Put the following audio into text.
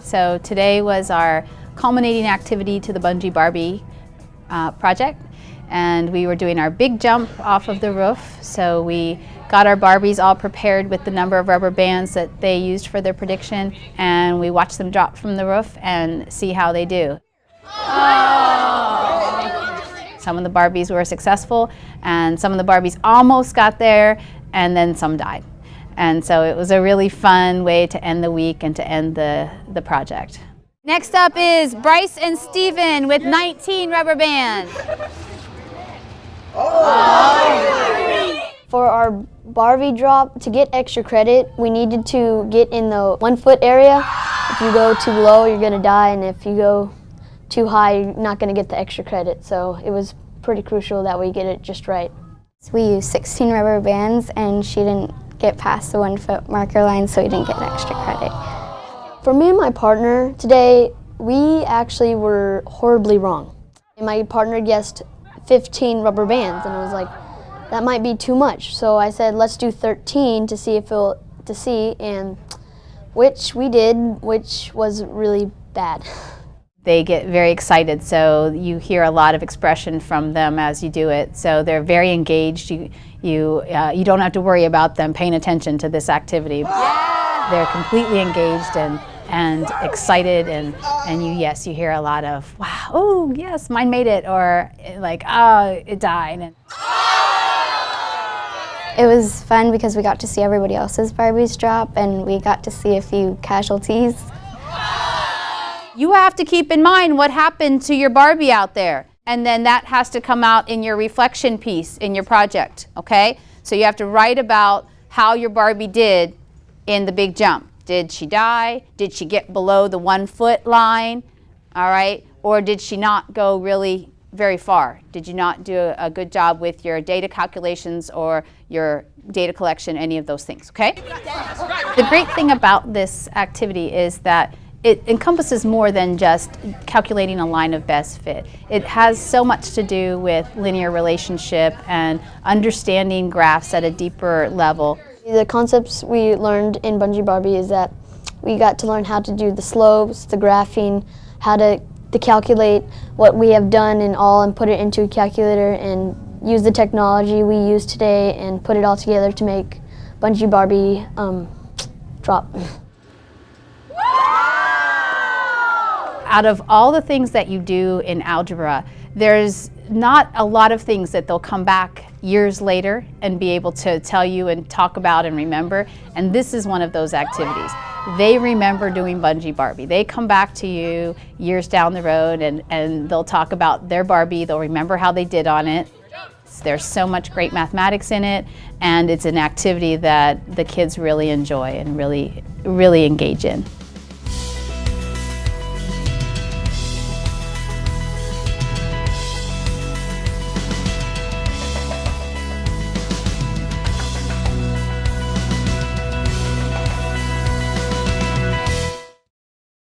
So today was our culminating activity to the Bungee Barbie project, and we were doing our big jump off of the roof. So we got our Barbies all prepared with the number of rubber bands that they used for their prediction, and we watched them drop from the roof and see how they do. Some of the Barbies were successful, and some of the Barbies almost got there, and then some died. And so it was a really fun way to end the week and to end the project. Next up is Bryce and Steven with 19 rubber bands. For our Barbie drop, to get extra credit, we needed to get in the 1 foot area. If you go too low, you're gonna die, and if you go too high, you're not gonna get the extra credit. So it was pretty crucial that we get it just right. So we used 16 rubber bands, and she didn't get past the 1 foot marker line, so we didn't get extra credit. For me and my partner today, we actually were horribly wrong. My partner guessed 15 rubber bands, and I was like, that might be too much. So I said, let's do 13 to see and which we did, which was really bad. They get very excited, so you hear a lot of expression from them as you do it. So they're very engaged. You don't have to worry about them paying attention to this activity. Yeah. They're completely engaged and excited, and you hear a lot of, wow, oh yes, mine made it, or like, oh, it died. It was fun because we got to see everybody else's Barbies drop, and we got to see a few casualties. You have to keep in mind what happened to your Barbie out there, and then that has to come out in your reflection piece in your project, okay? So you have to write about how your Barbie did in the big jump. Did she die? Did she get below the 1 foot line? All right, or did she not go really very far? Did you not do a good job with your data calculations or your data collection, any of those things, okay? The great thing about this activity is that it encompasses more than just calculating a line of best fit. It has so much to do with linear relationship and understanding graphs at a deeper level. The concepts we learned in Bungee Barbie is that we got to learn how to do the slopes, the graphing, how to calculate what we have done and all, and put it into a calculator and use the technology we use today and put it all together to make Bungee Barbie drop. Out of all the things that you do in algebra, there's not a lot of things that they'll come back years later and be able to tell you and talk about and remember, and this is one of those activities. They remember doing Bungee Barbie. They come back to you years down the road and they'll talk about their Barbie, they'll remember how they did on it. There's so much great mathematics in it, and it's an activity that the kids really enjoy and really engage in.